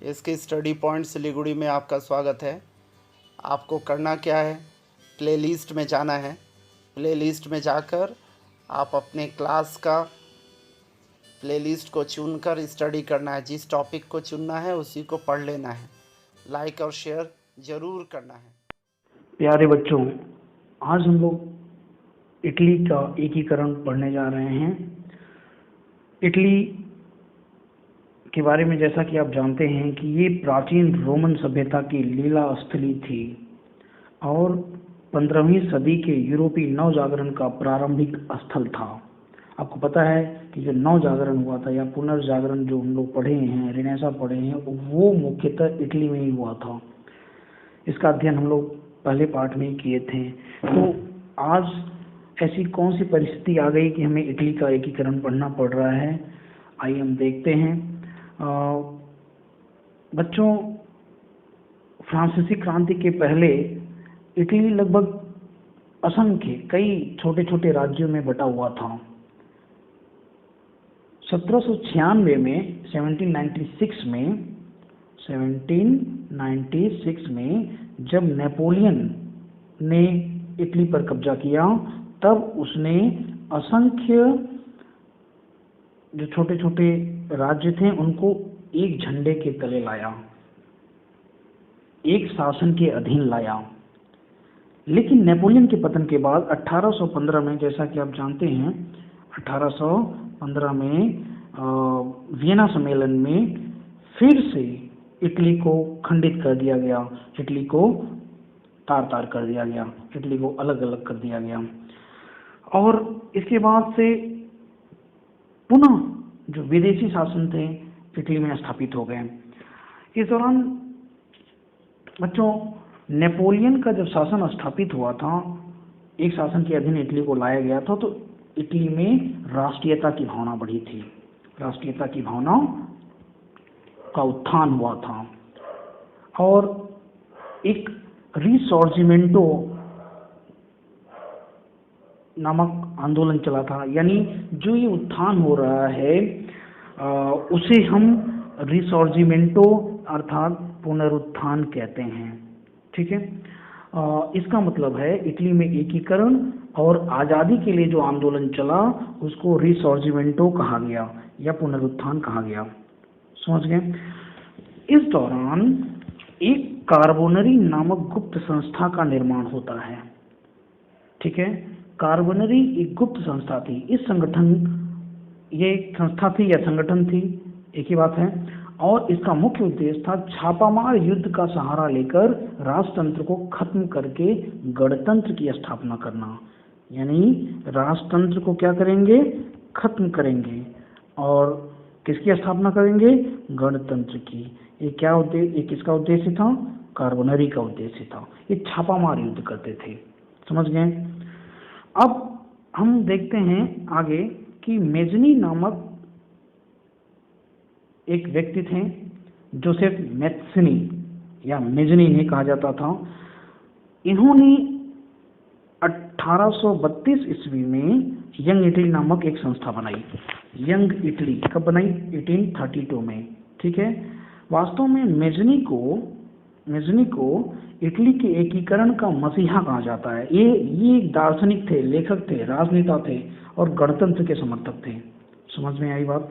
इसके study point Siliguri में आपका स्वागत है। आपको करना क्या है, प्लेलिस्ट में जाना है। प्लेलिस्ट में जाकर आप अपने क्लास का प्लेलिस्ट को चुनकर स्टडी करना है। जिस टॉपिक को चुनना है उसी को पढ़ लेना है। लाइक और शेयर ज़रूर करना है। प्यारे बच्चों, आज हम लोग इटली का एकीकरण पढ़ने जा रहे हैं। इटली के बारे में जैसा कि आप जानते हैं कि ये प्राचीन रोमन सभ्यता की लीला स्थली थी और 15वीं सदी के यूरोपीय नवजागरण का प्रारंभिक स्थल था। आपको पता है कि जो नवजागरण हुआ था या पुनर्जागरण जो हम लोग पढ़े हैं, रिनेसा पढ़े हैं, वो मुख्यतः इटली में ही हुआ था। इसका अध्ययन हम लोग पहले पाठ में ही किए थे। तो आज ऐसी कौन सी परिस्थिति आ गई कि हमें इटली का एकीकरण पढ़ना पड़ रहा है? आइए हम देखते हैं। बच्चों, फ्रांसीसी क्रांति के पहले इटली लगभग असंख्य कई छोटे छोटे राज्यों में बटा हुआ था। 1796 में 1796 में जब नेपोलियन ने इटली पर कब्जा किया, तब उसने असंख्य जो छोटे छोटे राज्य थे उनको एक झंडे के तले लाया, एक शासन के अधीन लाया। लेकिन नेपोलियन के पतन के बाद 1815 में, जैसा कि आप जानते हैं, 1815 में वियना सम्मेलन में फिर से इटली को खंडित कर दिया गया, इटली को तार तार कर दिया गया, इटली को अलग अलग कर दिया गया। और इसके बाद से पुनः जो विदेशी शासन थे इटली में स्थापित हो गए। इस दौरान बच्चों, नेपोलियन का जब शासन स्थापित हुआ था, एक शासन के अधीन इटली को लाया गया था, तो इटली में राष्ट्रीयता की भावना बढ़ी थी, राष्ट्रीयता की भावना का उत्थान हुआ था और एक रिसॉर्जिमेंटो नामक आंदोलन चला था। यानी जो ये उत्थान हो रहा है उसे हम रिसॉर्जिमेंटो अर्थात पुनरुत्थान कहते हैं। ठीक है, इसका मतलब है इटली में एकीकरण और आज़ादी के लिए जो आंदोलन चला उसको रिसॉर्जिमेंटो कहा गया या पुनरुत्थान कहा गया। समझ गए? इस दौरान एक कार्बोनरी नामक गुप्त संस्था का निर्माण होता है। ठीक है, कार्बोनरी एक गुप्त संस्था थी। इस संगठन, ये संस्था थी या संगठन थी, एक ही बात है, और इसका मुख्य उद्देश्य था छापामार युद्ध का सहारा लेकर राजतंत्र को खत्म करके गणतंत्र की स्थापना करना। यानी राजतंत्र को क्या करेंगे? खत्म करेंगे और किसकी स्थापना करेंगे? गणतंत्र की। ये क्या उद्देश्य, ये किसका उद्देश्य था? कार्बोनरी का उद्देश्य था। ये छापामार युद्ध करते थे। समझ गए? अब हम देखते हैं आगे कि मेजनी नामक एक व्यक्ति थे, जोसेफ मैथ्सनी या मेजनी ने कहा जाता था। इन्होंने 1832 ईस्वी में यंग इटली नामक एक संस्था बनाई। यंग इटली कब बनाई? 1832 में। ठीक है, वास्तव में मेजनी को इटली के एकीकरण का मसीहा कहा जाता है। ये एक दार्शनिक थे, लेखक थे, राजनेता थे और गणतंत्र के समर्थक थे। समझ में आई बात?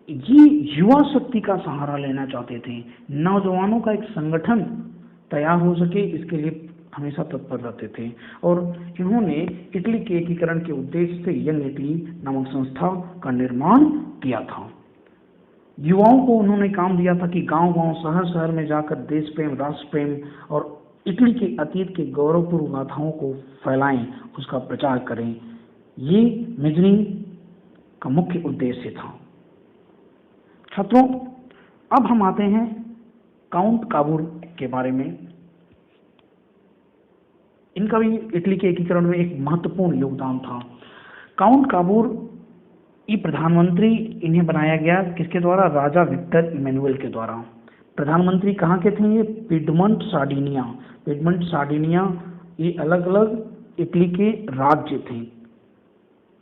ये युवा शक्ति का सहारा लेना चाहते थे, नौजवानों का एक संगठन तैयार हो सके, इसके लिए हमेशा तत्पर रहते थे। और इन्होंने इटली के एकीकरण के उद्देश्य से यंग इटली नामक संस्था का निर्माण किया था। युवाओं को उन्होंने काम दिया था कि गांव-गांव, शहर-शहर में जाकर देश प्रेम, राष्ट्र प्रेम और इटली के अतीत के गौरवपूर्ण गाथाओं को फैलाएं, उसका प्रचार करें। ये मेजनी का मुख्य उद्देश्य था। छात्रों, अब हम आते हैं काउंट काबूर के बारे में। इनका भी इटली के एकीकरण में एक महत्वपूर्ण योगदान था। काउंट काबूर ये प्रधानमंत्री इन्हें बनाया गया किसके द्वारा? राजा विक्टर इमैनुअल के द्वारा। प्रधानमंत्री कहाँ के थे ये? पिडमंट सार्डिनिया ये अलग अलग इटली के राज्य थे।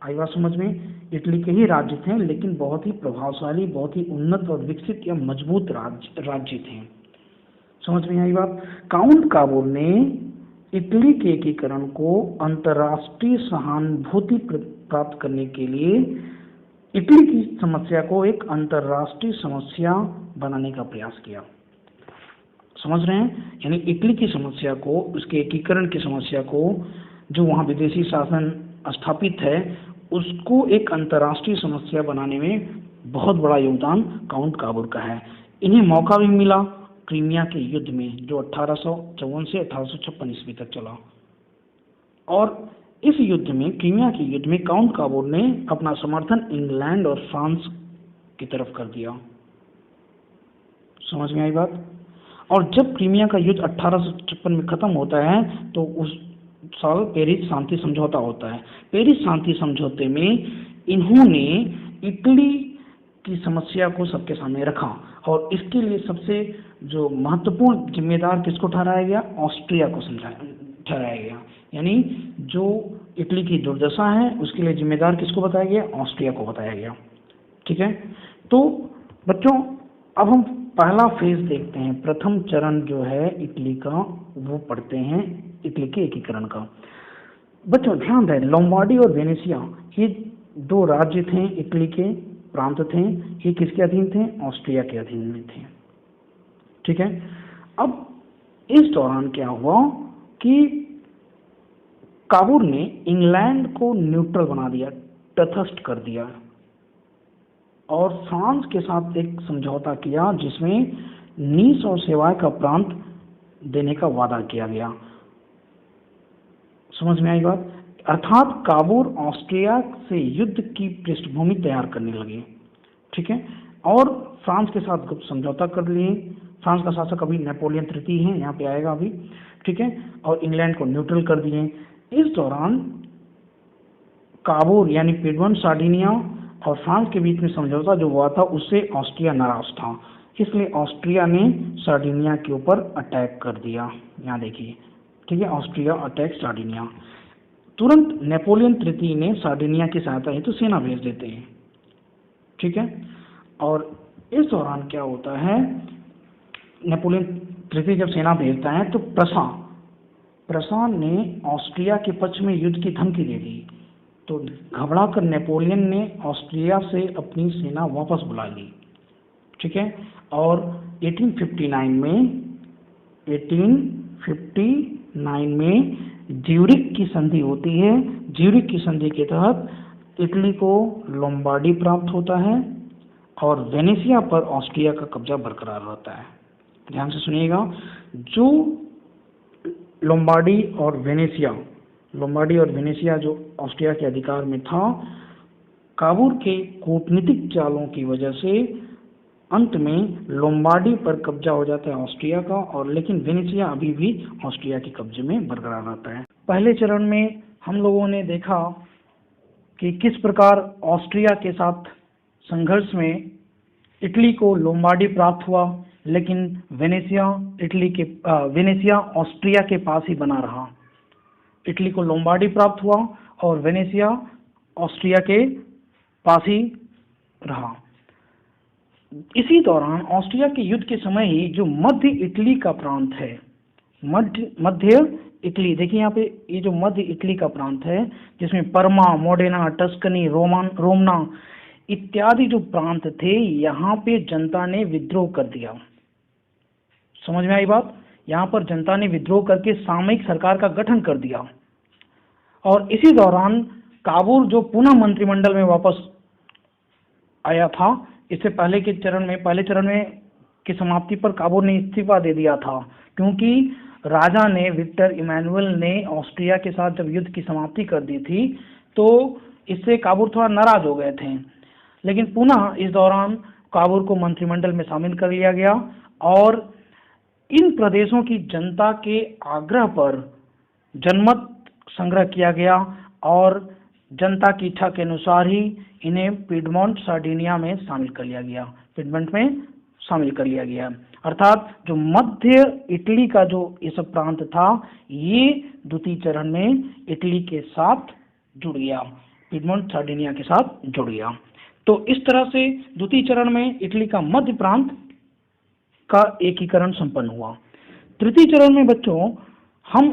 आई बात समझ में? इटली के ही राज्य थे, लेकिन बहुत ही प्रभावशाली, बहुत ही उन्नत और विकसित या मजबूत राज्य थे। समझ में आई बात? काउंट काबूर ने इटली के एकीकरण को अंतर्राष्ट्रीय सहानुभूति प्राप्त करने के लिए इटली की समस्या को एक अंतर्राष्ट्रीय समस्या बनाने का प्रयास किया। समझ रहे हैं? यानी इटली की समस्या को, उसके एकीकरण की समस्या को, जो वहाँ विदेशी शासन स्थापित है, उसको एक अंतर्राष्ट्रीय समस्या बनाने में बहुत बड़ा योगदान काउंट काबूर का है। इन्हें मौका भी मिला क्रीमिया के युद्ध में, जो 1854 से 1856 ईस्वी तक चला। और इस युद्ध में, क्रीमिया के युद्ध में, काउंट काबूर ने अपना समर्थन इंग्लैंड और फ्रांस की तरफ कर दिया। समझ में आई बात? और जब क्रीमिया का युद्ध 1856 में खत्म होता है, तो उस साल पेरिस शांति समझौता होता है। पेरिस शांति समझौते में इन्होंने इटली की समस्या को सबके सामने रखा, और इसके लिए सबसे जो महत्वपूर्ण जिम्मेदार किसको ठहराया गया? ऑस्ट्रिया को ठहराया गया। यानी जो इटली की दुर्दशा है, उसके लिए जिम्मेदार किसको बताया गया? ऑस्ट्रिया को बताया गया। ठीक है, तो बच्चों अब हम पहला फेज देखते हैं। प्रथम चरण जो है इटली का, वो पढ़ते हैं इटली के एकीकरण का। बच्चों ध्यान दें, लोम्बार्डी और वेनेशिया ये दो राज्य थे, इटली के प्रांत थे। ये किसके अधीन थे? ऑस्ट्रिया के अधीन में थे। ठीक है, अब इस दौरान क्या हुआ कि काबूर ने इंग्लैंड को न्यूट्रल बना दिया, तटस्थ कर दिया, और फ्रांस के साथ एक समझौता किया जिसमें नीस और सेवाय का प्रांत देने का वादा किया गया। समझ में आई बात? अर्थात काबूर ऑस्ट्रिया से युद्ध की पृष्ठभूमि तैयार करने लगे। ठीक है, और फ्रांस के साथ गुप्त समझौता कर लिए। फ्रांस का शासक अभी नेपोलियन तृतीय है, यहाँ पे आएगा अभी। ठीक है, और इंग्लैंड को न्यूट्रल कर दिए। इस दौरान काबूर यानी पिडमोंट, सार्डिनिया और फ्रांस के बीच में समझौता जो हुआ था, उससे ऑस्ट्रिया नाराज था। इसलिए ऑस्ट्रिया ने सार्डिनिया के ऊपर अटैक कर दिया। यहाँ देखिए, ठीक है, ऑस्ट्रिया अटैक सार्डिनिया। तुरंत नेपोलियन तृतीय ने सार्डिनिया की सहायता हेतु सेना भेज देते हैं। ठीक है, और इस दौरान क्या होता है, नेपोलियन तृतीय जब सेना भेजता है तो प्रसा ने ऑस्ट्रिया के पक्ष में युद्ध की धमकी दे दी। तो घबराकर नेपोलियन ने ऑस्ट्रिया से अपनी सेना वापस बुला ली। ठीक है, और 1859 में ज्यूरिख की संधि होती है। ज्यूरिख की संधि के तहत इटली को लोम्बार्डी प्राप्त होता है और वेनेशिया पर ऑस्ट्रिया का कब्जा बरकरार रहता है। ध्यान से सुनिएगा, जो लोम्बार्डी और वेनेशिया जो ऑस्ट्रिया के अधिकार में था, काबूर के कूटनीतिक चालों की वजह से अंत में लोम्बार्डी पर कब्जा हो जाता है ऑस्ट्रिया का, और लेकिन वेनेशिया अभी भी ऑस्ट्रिया के कब्जे में बरकरार रहता है। पहले चरण में हम लोगों ने देखा कि किस प्रकार ऑस्ट्रिया के साथ संघर्ष में इटली को लोम्बार्डी प्राप्त हुआ, लेकिन वेनेशिया ऑस्ट्रिया के पास ही बना रहा। इटली को लोम्बार्डी प्राप्त हुआ और वेनेशिया ऑस्ट्रिया के पास ही रहा। इसी दौरान ऑस्ट्रिया के युद्ध के समय ही जो मध्य इटली का प्रांत है, मध्य इटली, देखिए यहाँ पे ये जो मध्य इटली का प्रांत है, जिसमें परमा, मोडेना, टस्कनी, रोमना इत्यादि जो प्रांत थे, यहाँ पे जनता ने विद्रोह कर दिया। समझ में आई बात? यहाँ पर जनता ने विद्रोह करके सामयिक सरकार का गठन कर दिया। और इसी दौरान काबूर जो पुनः मंत्रिमंडल में वापस आया था, इससे पहले चरण में की समाप्ति पर काबूर ने इस्तीफा दे दिया था, क्योंकि राजा ने, विक्टर इमैनुअल ने ऑस्ट्रिया के साथ जब युद्ध की समाप्ति कर दी थी, तो इससे काबूर थोड़ा नाराज हो गए थे। लेकिन पुनः इस दौरान काबूर को मंत्रिमंडल में शामिल कर लिया गया और इन प्रदेशों की जनता के आग्रह पर जनमत संग्रह किया गया और जनता की इच्छा के अनुसार ही इन्हें पिडमोंट, सार्डिनिया में शामिल कर लिया गया। पिडमोंट में शामिल कर लिया गया, अर्थात जो मध्य इटली का जो ये सब प्रांत था, ये द्वितीय चरण में इटली के साथ जुड़ गया। पिडमोंट सार्डिनिया के साथ जुड़ गया। तो इस तरह से द्वितीय चरण में इटली का मध्य प्रांत का एकीकरण संपन्न हुआ। तृतीय चरण में बच्चों हम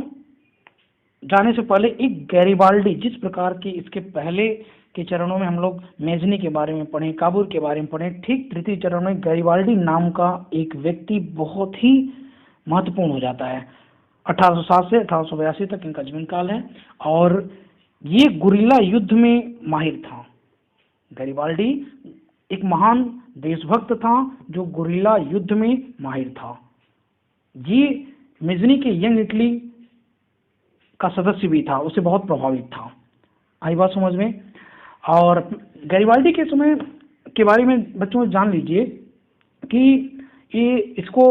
जाने से पहले एक गैरिबाल्डी, जिस प्रकार की इसके पहले के चरणों में हम लोग मेजनी के बारे में पढ़े, काबूल के बारे में पढ़े, ठीक तृतीय चरण में गैरिबाल्डी नाम का एक व्यक्ति बहुत ही महत्वपूर्ण हो जाता है। 1807 से 1882 तक इनका जीवन काल है और ये गुरिल्ला युद्ध में माहिर था। गैरिबाल्डी एक महान देशभक्त था जो गुरिल्ला युद्ध में माहिर था। ये मेजनी के यंग इटली का सदस्य भी था, उससे बहुत प्रभावित था। आई बात समझ में। और गैरिबाल्डी के समय के बारे में बच्चों जान लीजिए कि ये इसको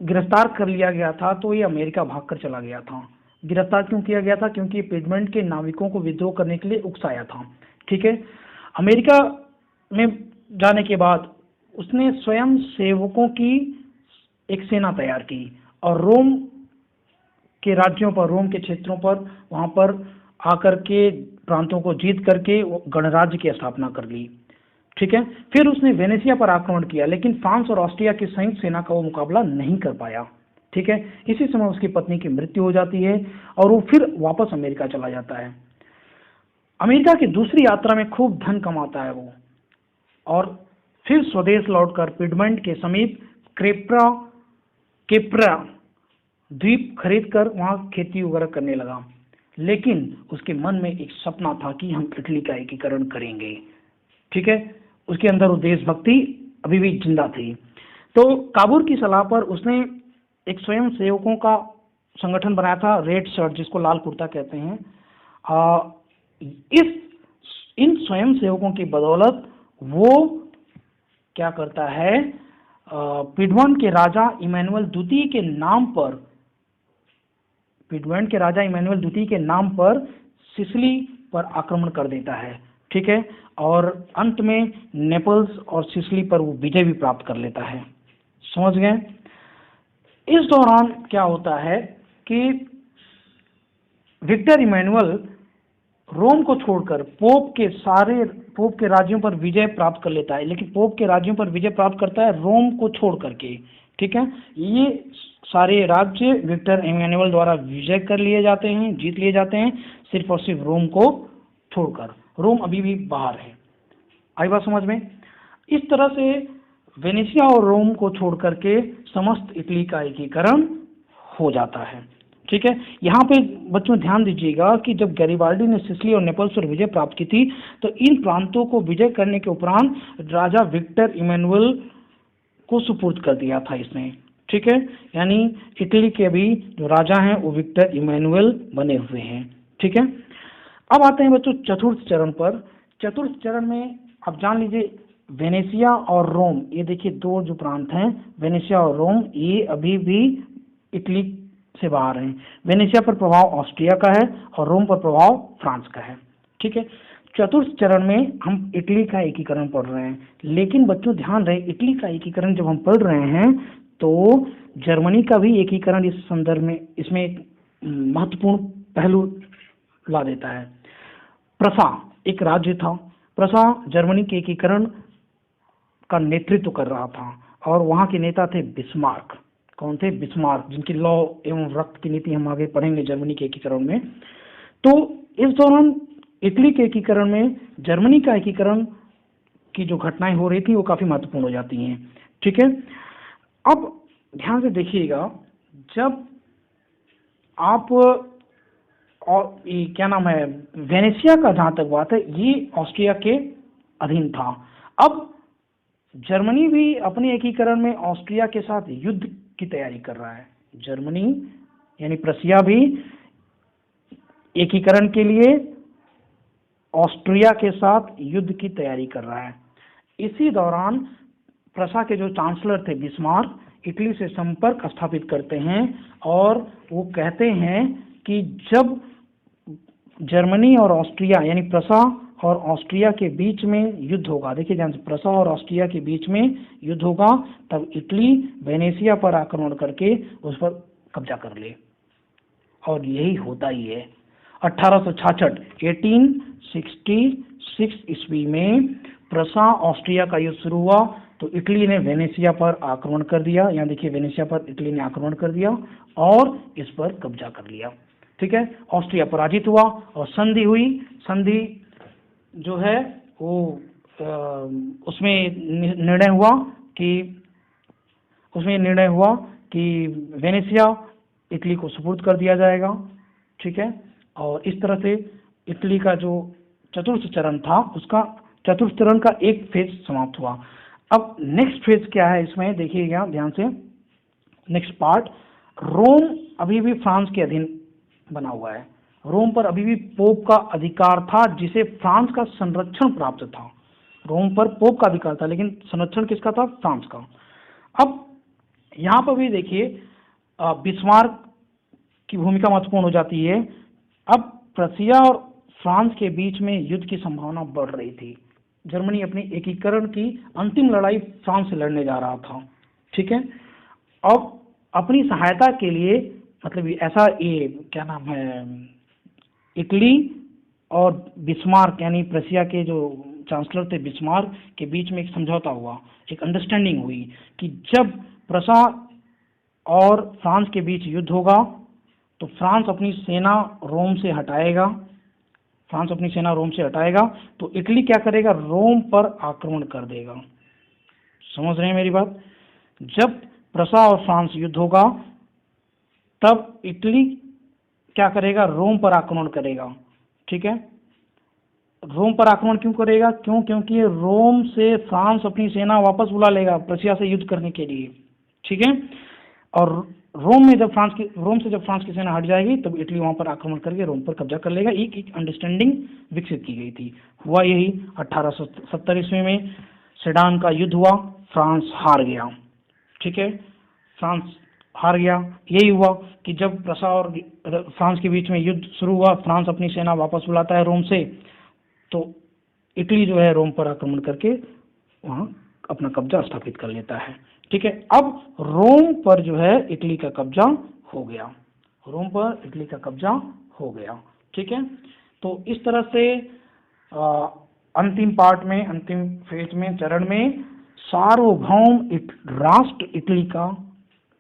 गिरफ्तार कर लिया गया था, तो ये अमेरिका भागकर चला गया था। गिरफ्तार क्यों किया गया था? क्योंकि पिडमोंट के नाविकों को विद्रोह करने के लिए उकसाया था। ठीक है। अमेरिका में जाने के बाद उसने स्वयं सेवकों की एक सेना तैयार की और रोम के राज्यों पर, रोम के क्षेत्रों पर, वहां पर आकर के प्रांतों को जीत करके गणराज्य की स्थापना कर ली। ठीक है। फिर उसने वेनेसिया पर आक्रमण किया, लेकिन फ्रांस और ऑस्ट्रिया की संयुक्त सेना का वो मुकाबला नहीं कर पाया। ठीक है। इसी समय उसकी पत्नी की मृत्यु हो जाती है और वो फिर वापस अमेरिका चला जाता है। अमेरिका की दूसरी यात्रा में खूब धन कमाता है वो, और फिर स्वदेश लौटकर पिडमोंट के समीप केप्रा द्वीप खरीदकर वहां खेती वगैरह करने लगा। लेकिन उसके मन में एक सपना था कि हम इटली का एकीकरण करेंगे। ठीक है। उसके अंदर वो देशभक्ति अभी भी जिंदा थी। तो काबूल की सलाह पर उसने एक स्वयं सेवकों का संगठन बनाया था, रेड शर्ट, जिसको लाल कुर्ता कहते हैं। इन स्वयं सेवकों की बदौलत वो क्या करता है, पिडमोंट के राजा इमैनुअल द्वितीय के नाम पर सिसिली पर आक्रमण कर देता है। ठीक है। और अंत में नेपल्स और सिसिली पर वो विजय भी प्राप्त कर लेता है। समझ गए। इस दौरान क्या होता है कि विक्टर इमैनुअल रोम को छोड़कर पोप के राज्यों पर विजय प्राप्त कर लेता है, लेकिन पोप के राज्यों पर विजय प्राप्त करता है रोम को छोड़ करके। ठीक है। ये सारे राज्य विक्टर इमैनुअल द्वारा विजय कर लिए जाते हैं, जीत लिए जाते हैं, सिर्फ और सिर्फ रोम को छोड़कर। रोम अभी भी बाहर है। आई बात समझ में। इस तरह से वेनेसिया और रोम को छोड़ करके समस्त इटली का एकीकरण हो जाता है। ठीक है। यहाँ पे बच्चों ध्यान दीजिएगा कि जब गैरिबाल्डी ने सिसिली और नेपल्स पर विजय प्राप्त की थी, तो इन प्रांतों को विजय करने के उपरांत राजा विक्टर इमैनुअल को सुपुर्द कर दिया था इसने। ठीक है। यानी इटली के अभी जो राजा हैं वो विक्टर इमैनुअल बने हुए हैं। ठीक है। अब आते हैं बच्चों चतुर्थ चरण पर। चतुर्थ चरण में आप जान लीजिए वेनेसिया और रोम, ये देखिए दो जो प्रांत हैं, वेनेसिया और रोम, ये अभी भी इटली से बाहर हैं। वेनेसिया पर प्रभाव ऑस्ट्रिया का है और रोम पर प्रभाव फ्रांस का है। ठीक है। चतुर्थ चरण में हम इटली का एकीकरण पढ़ रहे हैं, लेकिन बच्चों ध्यान रहे, इटली का एकीकरण जब हम पढ़ रहे हैं तो जर्मनी का भी एकीकरण इस संदर्भ में, इसमें एक महत्वपूर्ण पहलू ला देता है। प्रसा एक राज्य था। प्रसा जर्मनी के एकीकरण का नेतृत्व कर रहा था और वहां के नेता थे बिस्मार्क। कौन थे? बिस्मार्क, जिनकी लौ एवं रक्त की नीति हम आगे पढ़ेंगे जर्मनी के एकीकरण में। तो इस दौरान इटली के एकीकरण में जर्मनी का एकीकरण की जो घटनाएं हो रही थी वो काफी महत्वपूर्ण हो जाती हैं। ठीक है। अब ध्यान से देखिएगा, जब आप और क्या नाम है, वेनेसिया का जहां तक बात है, ये ऑस्ट्रिया के अधीन था। अब जर्मनी भी अपने एकीकरण में ऑस्ट्रिया के साथ युद्ध की तैयारी कर रहा है। जर्मनी यानी प्रसिया भी एकीकरण के लिए ऑस्ट्रिया के साथ युद्ध की तैयारी कर रहा है। इसी दौरान प्रसा के जो चांसलर थे बिस्मार्क, इटली से संपर्क स्थापित करते हैं और वो कहते हैं कि जब जर्मनी और ऑस्ट्रिया यानी प्रसा और ऑस्ट्रिया के बीच में युद्ध होगा, देखिए ध्यान से, प्रसा और ऑस्ट्रिया के बीच में युद्ध होगा, तब इटली वेनेसिया पर आक्रमण करके उस पर कब्जा कर ले। और यही होता ही है। 1866 1866 ईस्वी में प्रसा ऑस्ट्रिया का युद्ध शुरू हुआ तो इटली ने वेनेशिया पर आक्रमण कर दिया। यहाँ देखिए वेनेशिया पर इटली ने आक्रमण कर दिया और इस पर कब्जा कर लिया। ठीक है, ऑस्ट्रिया पराजित हुआ और संधि हुई। संधि जो है वो उसमें निर्णय हुआ कि वेनेशिया इटली को सुपुर्द कर दिया जाएगा। ठीक है, और इस तरह से इटली का जो चतुर्थ चरण था उसका चतुर्थ चरण का एक फेज समाप्त हुआ। अब नेक्स्ट फेज क्या है इसमें देखिएगा ध्यान से। नेक्स्ट पार्ट, रोम अभी भी फ्रांस के अधीन बना हुआ है। रोम पर अभी भी पोप का अधिकार था जिसे फ्रांस का संरक्षण प्राप्त था। रोम पर पोप का अधिकार था लेकिन संरक्षण किसका था? फ्रांस का। अब यहाँ पर भी देखिए बिस्मार्क की भूमिका महत्वपूर्ण हो जाती है। अब प्रशिया और फ्रांस के बीच में युद्ध की संभावना बढ़ रही थी। जर्मनी अपने एकीकरण की अंतिम लड़ाई फ्रांस से लड़ने जा रहा था। ठीक है, अब अपनी सहायता के लिए मतलब ऐसा ये क्या नाम है, इटली और बिस्मार्क यानी प्रशिया के जो चांसलर थे बिस्मार्क के बीच में एक समझौता हुआ, एक अंडरस्टैंडिंग हुई कि जब प्रशा और फ्रांस के बीच युद्ध होगा तो फ्रांस अपनी सेना रोम से हटाएगा। तो इटली क्या करेगा? रोम पर आक्रमण कर देगा। समझ रहे हैं मेरी बात? जब प्रशा और फ्रांस युद्ध होगा तब इटली क्या करेगा? रोम पर आक्रमण करेगा। ठीक है, रोम पर आक्रमण क्यों करेगा? क्योंकि रोम से फ्रांस अपनी सेना वापस बुला लेगा प्रशिया से युद्ध करने के लिए। ठीक है, और रोम से जब फ्रांस की सेना हट जाएगी तब इटली वहां पर आक्रमण करके रोम पर कब्जा कर लेगा। एक अंडरस्टैंडिंग विकसित की गई थी। हुआ यही 1870 ईस्वी में सेडान का युद्ध हुआ, फ्रांस हार गया। ठीक है, फ्रांस हार गया। यही हुआ कि जब प्रशा और फ्रांस के बीच में युद्ध शुरू हुआ, फ्रांस अपनी सेना वापस बुलाता है रोम से, तो इटली जो है रोम पर आक्रमण करके वहाँ अपना कब्जा स्थापित कर लेता है। ठीक है, अब रोम पर जो है इटली का कब्जा हो गया। ठीक है, तो इस तरह से अंतिम फेज में चरण में सार्वभौम राष्ट्र इटली का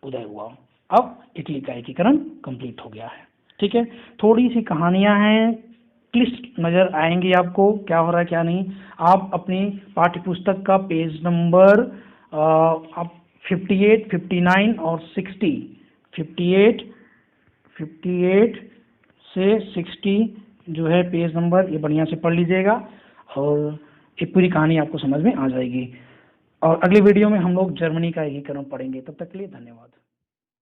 उदय हुआ। अब इटली का एकीकरण कंप्लीट हो गया है। ठीक है, थोड़ी सी कहानियां हैं, क्लिष्ट नजर आएंगी आपको क्या हो रहा है क्या नहीं। आप अपनी पाठ्य पुस्तक का पेज नंबर आप 58, 59 और 60 58 से 60 जो है पेज नंबर ये बढ़िया से पढ़ लीजिएगा और एक पूरी कहानी आपको समझ में आ जाएगी। और अगली वीडियो में हम लोग जर्मनी का एकीकरण पढ़ेंगे। तब तक के लिए धन्यवाद।